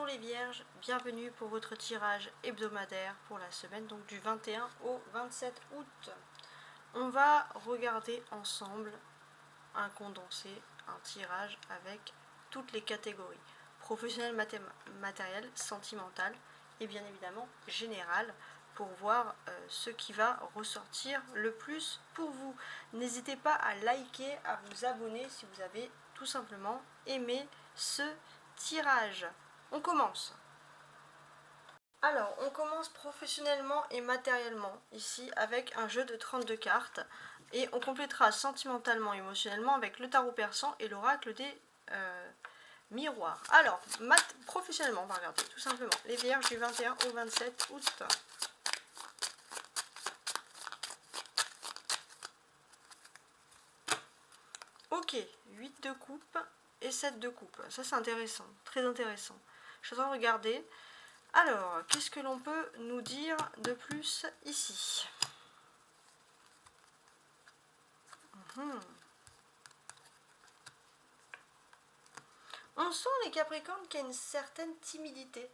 Bonjour les vierges, bienvenue pour votre tirage hebdomadaire pour la semaine donc du 21 au 27 août. On va regarder ensemble un condensé, un tirage avec toutes les catégories professionnel, matériel, sentimental et bien évidemment général pour voir ce qui va ressortir le plus pour vous. N'hésitez pas à liker, à vous abonner si vous avez tout simplement aimé ce tirage. On commence. Alors, on commence professionnellement et matériellement ici avec un jeu de 32 cartes et on complétera sentimentalement et émotionnellement avec le tarot persan et l'oracle des miroirs. Alors, professionnellement, on va regarder tout simplement les vierges du 21 au 27 août. Ok, 8 de coupe et 7 de coupe. Ça c'est intéressant, très intéressant. Je suis en train de regarder. Alors, qu'est-ce que l'on peut nous dire de plus ici? On sent les Capricornes qu'il y a une certaine timidité.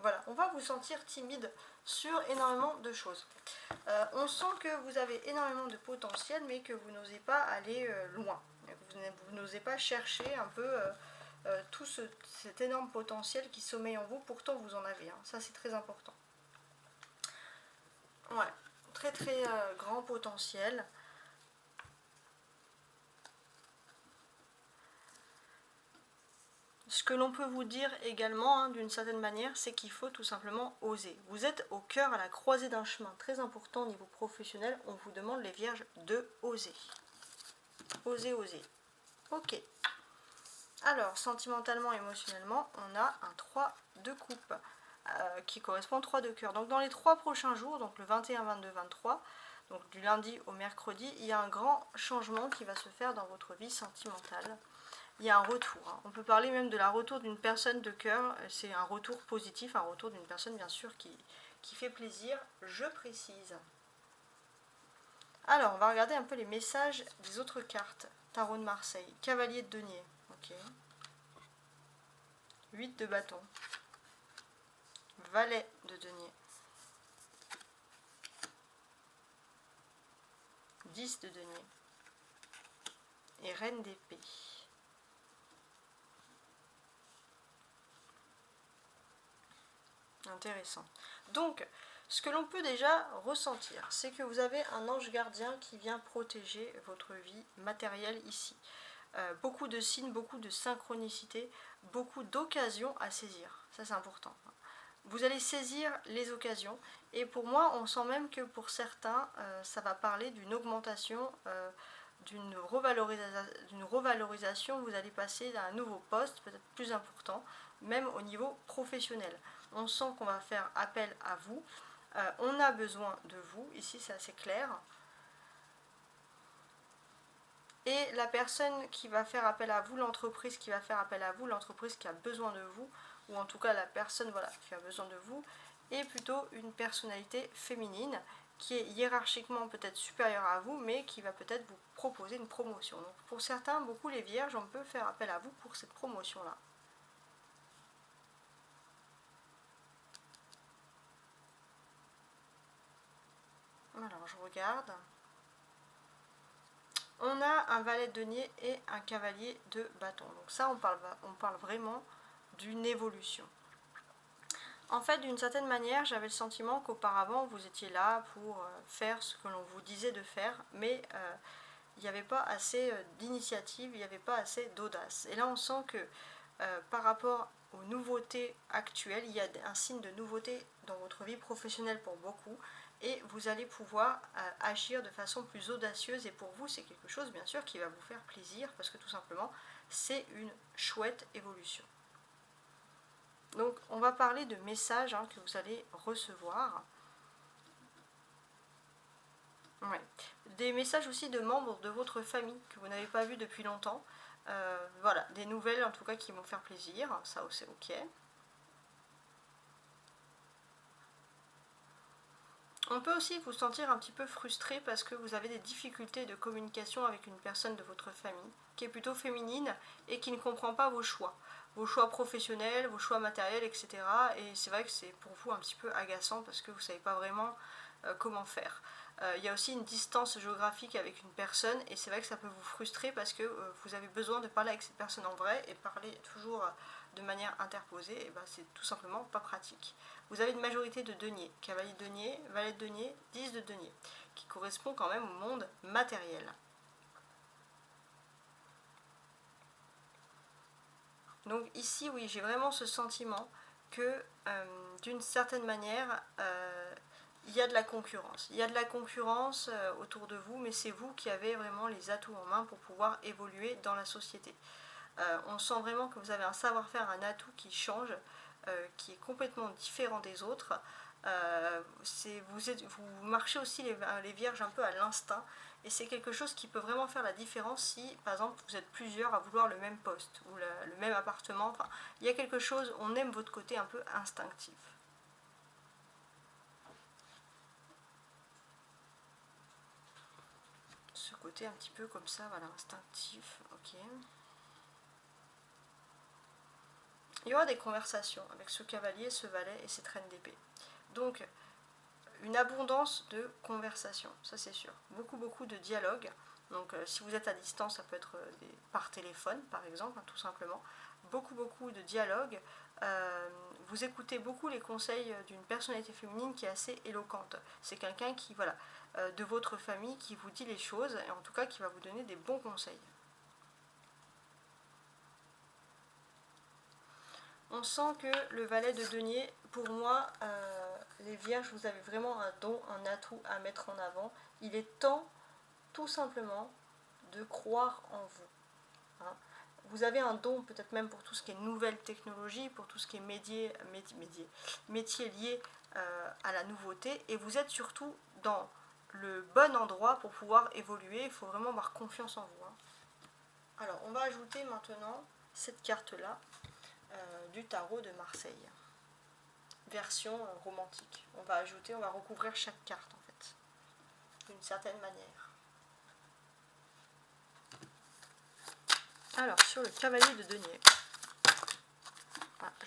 Voilà, on va vous sentir timide sur énormément de choses. On sent que vous avez énormément de potentiel, mais que vous n'osez pas aller loin. Vous n'osez pas chercher un peu tout cet énorme potentiel qui sommeille en vous. Pourtant, vous en avez. Ça, c'est très important. Ouais, très très grand potentiel. Ce que l'on peut vous dire également, d'une certaine manière, c'est qu'il faut tout simplement oser. Vous êtes au cœur, à la croisée d'un chemin très important au niveau professionnel. On vous demande, les vierges, de oser. Oser, oser. Ok. Alors, sentimentalement, émotionnellement, on a un 3 de coupe qui correspond au 3 de cœur. Donc, dans les 3 prochains jours, donc le 21, 22, 23, donc du lundi au mercredi, il y a un grand changement qui va se faire dans votre vie sentimentale. Il y a un retour. On peut parler même de la retour d'une personne de cœur. C'est un retour positif, un retour d'une personne bien sûr qui fait plaisir, je précise. Alors, on va regarder un peu les messages des autres cartes. Tarot de Marseille, Cavalier de denier, ok. 8 de bâton, Valet de denier, 10 de denier et Reine d'épée. Intéressant. Donc, ce que l'on peut déjà ressentir, c'est que vous avez un ange gardien qui vient protéger votre vie matérielle ici. Beaucoup de signes, beaucoup de synchronicité, beaucoup d'occasions à saisir. Ça, c'est important. Vous allez saisir les occasions. Et pour moi, on sent même que pour certains, ça va parler d'une augmentation, d'une revalorisation. Vous allez passer à un nouveau poste, peut-être plus important, même au niveau professionnel. On sent qu'on va faire appel à vous. On a besoin de vous. Ici, c'est assez clair. Et la personne qui va faire appel à vous, l'entreprise qui va faire appel à vous, l'entreprise qui a besoin de vous, ou en tout cas la personne qui a besoin de vous, est plutôt une personnalité féminine qui est hiérarchiquement peut-être supérieure à vous, mais qui va peut-être vous proposer une promotion. Donc pour certains, beaucoup les vierges, on peut faire appel à vous pour cette promotion-là. Alors je regarde. On a un valet de denier et un cavalier de bâton. Donc ça, on parle vraiment d'une évolution. En fait, d'une certaine manière, j'avais le sentiment qu'auparavant, vous étiez là pour faire ce que l'on vous disait de faire, mais il n'y avait pas assez d'initiative, il n'y avait pas assez d'audace. Et là, on sent que par rapport aux nouveautés actuelles, il y a un signe de nouveauté dans votre vie professionnelle pour beaucoup, et vous allez pouvoir agir de façon plus audacieuse, et pour vous, c'est quelque chose, bien sûr, qui va vous faire plaisir, parce que tout simplement, c'est une chouette évolution. Donc, on va parler de messages que vous allez recevoir. Ouais. Des messages aussi de membres de votre famille que vous n'avez pas vu depuis longtemps. Voilà, des nouvelles en tout cas qui vont faire plaisir. Ça, c'est ok. On peut aussi vous sentir un petit peu frustré parce que vous avez des difficultés de communication avec une personne de votre famille qui est plutôt féminine et qui ne comprend pas vos choix. vos choix professionnels, vos choix matériels, etc. Et c'est vrai que c'est pour vous un petit peu agaçant parce que vous ne savez pas vraiment comment faire. Il y a aussi une distance géographique avec une personne et c'est vrai que ça peut vous frustrer parce que vous avez besoin de parler avec cette personne en vrai et parler toujours de manière interposée, et ben c'est tout simplement pas pratique. Vous avez une majorité de deniers, cavalier de denier, valet de denier, 10 de denier, qui correspond quand même au monde matériel. Donc ici, oui, j'ai vraiment ce sentiment que d'une certaine manière, il y a de la concurrence. Il y a de la concurrence autour de vous, mais c'est vous qui avez vraiment les atouts en main pour pouvoir évoluer dans la société. On sent vraiment que vous avez un savoir-faire, un atout qui change, qui est complètement différent des autres. Vous marchez aussi les vierges un peu à l'instinct, et c'est quelque chose qui peut vraiment faire la différence si, par exemple, vous êtes plusieurs à vouloir le même poste ou le même appartement. Enfin, il y a quelque chose, on aime votre côté un peu instinctif. Ce côté un petit peu comme ça, voilà, instinctif, ok. Il y aura des conversations avec ce cavalier, ce valet et cette reine d'épée. Donc, une abondance de conversations, ça c'est sûr. Beaucoup de dialogues. Donc si vous êtes à distance, ça peut être par téléphone par exemple, tout simplement. Beaucoup de dialogues. Vous écoutez beaucoup les conseils d'une personnalité féminine qui est assez éloquente. C'est quelqu'un qui, voilà, de votre famille qui vous dit les choses et en tout cas qui va vous donner des bons conseils. On sent que le valet de denier, pour moi, les vierges, vous avez vraiment un don, un atout à mettre en avant. Il est temps, tout simplement, de croire en vous. Hein. Vous avez un don, peut-être même pour tout ce qui est nouvelle technologie, pour tout ce qui est métier lié à la nouveauté, et vous êtes surtout dans le bon endroit pour pouvoir évoluer. Il faut vraiment avoir confiance en vous. Hein. Alors, on va ajouter maintenant cette carte-là. Du tarot de Marseille, version romantique. On va recouvrir chaque carte en fait, d'une certaine manière. Alors sur le cavalier de denier,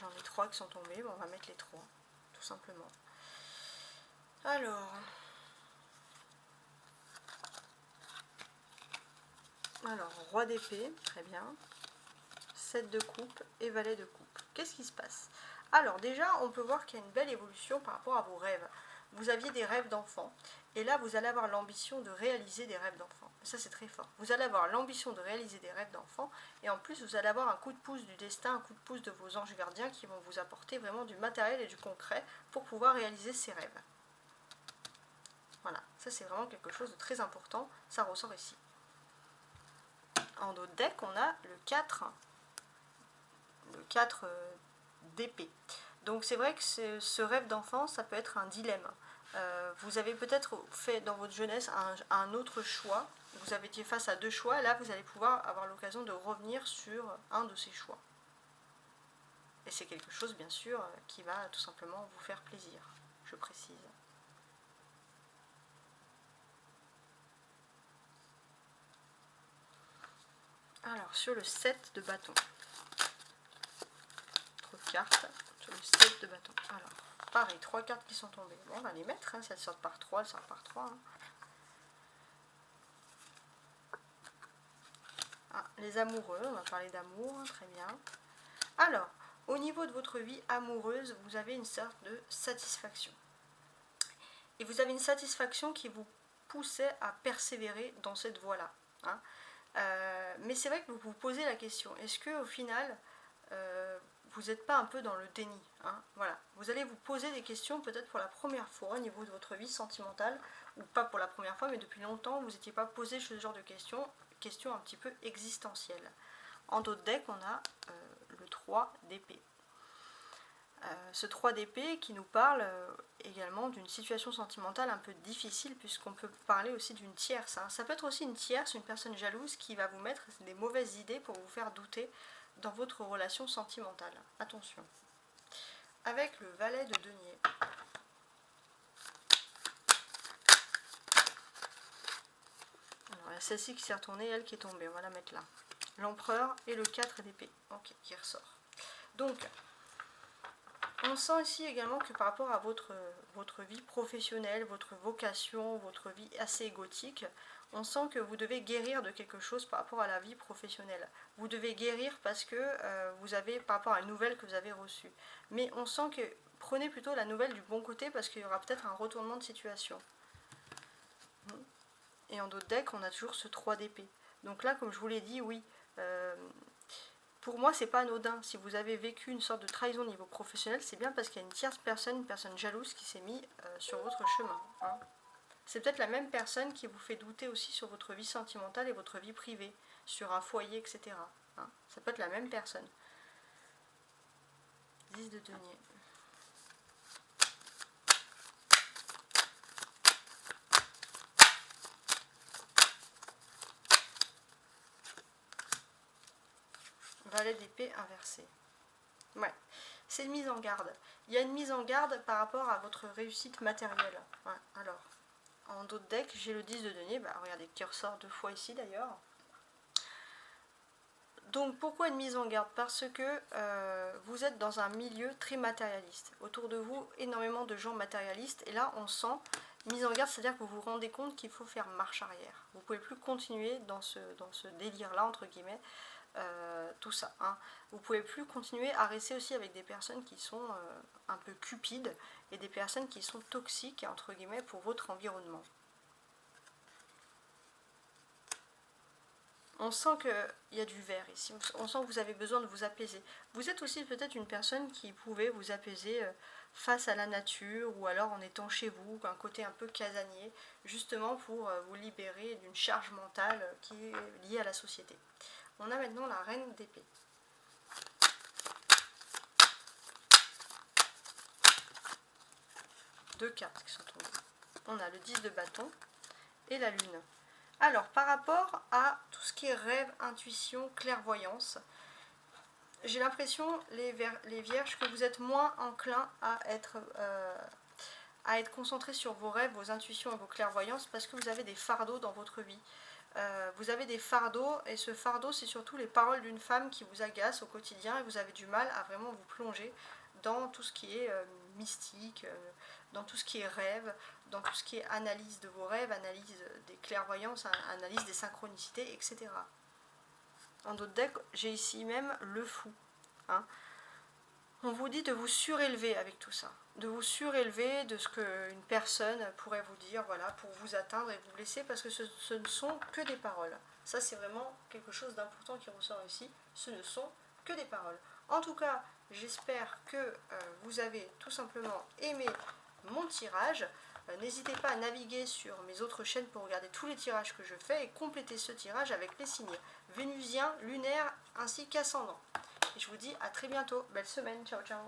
j'en ai 3 qui sont tombés, bon, on va mettre les 3, tout simplement. Alors, roi d'épée, très bien, 7 de coupe et valet de coupe. Qu'est-ce qui se passe? Alors déjà, on peut voir qu'il y a une belle évolution par rapport à vos rêves. Vous aviez des rêves d'enfant, et là vous allez avoir l'ambition de réaliser des rêves d'enfant. Ça c'est très fort. Vous allez avoir l'ambition de réaliser des rêves d'enfant, et en plus vous allez avoir un coup de pouce du destin, un coup de pouce de vos anges gardiens qui vont vous apporter vraiment du matériel et du concret pour pouvoir réaliser ces rêves. Voilà, ça c'est vraiment quelque chose de très important, ça ressort ici. En notre deck, on a le 4 d'épée. Donc c'est vrai que ce rêve d'enfant, ça peut être un dilemme. Vous avez peut-être fait dans votre jeunesse un autre choix, vous avez été face à 2 choix, là vous allez pouvoir avoir l'occasion de revenir sur un de ces choix. Et c'est quelque chose bien sûr qui va tout simplement vous faire plaisir, je précise. Alors sur le 7 de bâton, carte sur le 7 de bâton. Alors, pareil, 3 cartes qui sont tombées. Bon, on va les mettre, hein, si elles sortent par 3, elles sortent par 3. Hein. Les amoureux, on va parler d'amour, très bien. Alors, au niveau de votre vie amoureuse, vous avez une sorte de satisfaction. Et vous avez une satisfaction qui vous poussait à persévérer dans cette voie-là. Hein. Mais c'est vrai que vous vous posez la question, est-ce qu'au final, vous n'êtes pas un peu dans le déni, hein, voilà. Vous allez vous poser des questions peut-être pour la première fois au niveau de votre vie sentimentale, ou pas pour la première fois, mais depuis longtemps, vous n'étiez pas posé ce genre de questions un petit peu existentielles. En d'autres decks, on a le 3 d'épée. Ce 3 d'épée qui nous parle également d'une situation sentimentale un peu difficile, puisqu'on peut parler aussi d'une tierce. Hein. Ça peut être aussi une tierce, une personne jalouse qui va vous mettre des mauvaises idées pour vous faire douter dans votre relation sentimentale. Attention. Avec le valet de denier. Alors, il y a celle-ci qui s'est retournée, elle qui est tombée. On va la mettre là. L'empereur et le 4 d'épée. Ok, qui ressort. Donc, on sent ici également que par rapport à votre vie professionnelle, votre vocation, votre vie assez égotique, on sent que vous devez guérir de quelque chose par rapport à la vie professionnelle. Vous devez guérir parce que vous avez, par rapport à une nouvelle que vous avez reçue. Mais on sent que prenez plutôt la nouvelle du bon côté parce qu'il y aura peut-être un retournement de situation. Et en d'autres decks, on a toujours ce 3 d'épée. Donc là, comme je vous l'ai dit, oui, pour moi, c'est pas anodin. Si vous avez vécu une sorte de trahison au niveau professionnel, c'est bien parce qu'il y a une tierce personne, une personne jalouse qui s'est mise sur votre chemin. Hein. C'est peut-être la même personne qui vous fait douter aussi sur votre vie sentimentale et votre vie privée, sur un foyer, etc. Hein. Ça peut être la même personne. 10 de denier. Valet d'épée inversé. Ouais, c'est une mise en garde. Il y a une mise en garde par rapport à votre réussite matérielle. Ouais, alors, en d'autres decks, j'ai le 10 de denier. Bah, regardez, qui ressort 2 fois ici d'ailleurs. Donc, pourquoi une mise en garde? Parce que vous êtes dans un milieu très matérialiste. Autour de vous, énormément de gens matérialistes. Et là, on sent mise en garde, c'est-à-dire que vous vous rendez compte qu'il faut faire marche arrière. Vous ne pouvez plus continuer dans ce délire-là, entre guillemets. Tout ça. Hein. Vous ne pouvez plus continuer à rester aussi avec des personnes qui sont un peu cupides et des personnes qui sont toxiques, entre guillemets, pour votre environnement. On sent qu'il y a du vert ici, on sent que vous avez besoin de vous apaiser. Vous êtes aussi peut-être une personne qui pouvait vous apaiser face à la nature ou alors en étant chez vous, un côté un peu casanier, justement pour vous libérer d'une charge mentale qui est liée à la société. On a maintenant la reine d'épée. Deux cartes qui sont tombées. On a le 10 de bâton et la lune. Alors, par rapport à tout ce qui est rêve, intuition, clairvoyance, j'ai l'impression, les vierges, que vous êtes moins enclins à être concentrés sur vos rêves, vos intuitions et vos clairvoyances parce que vous avez des fardeaux dans votre vie. Vous avez des fardeaux et ce fardeau, c'est surtout les paroles d'une femme qui vous agacent au quotidien et vous avez du mal à vraiment vous plonger dans tout ce qui est mystique, dans tout ce qui est rêve, dans tout ce qui est analyse de vos rêves, analyse des clairvoyances, analyse des synchronicités, etc. En d'autres decks, j'ai ici même le fou. Hein. On vous dit de vous surélever avec tout ça, de vous surélever de ce qu'une personne pourrait vous dire, voilà, pour vous atteindre et vous blesser, parce que ce ne sont que des paroles. Ça, c'est vraiment quelque chose d'important qui ressort ici. Ce ne sont que des paroles. En tout cas, j'espère que vous avez tout simplement aimé mon tirage. N'hésitez pas à naviguer sur mes autres chaînes pour regarder tous les tirages que je fais et compléter ce tirage avec les signes vénusiens, lunaires ainsi qu'ascendants. Et je vous dis à très bientôt. Belle semaine. Ciao, ciao.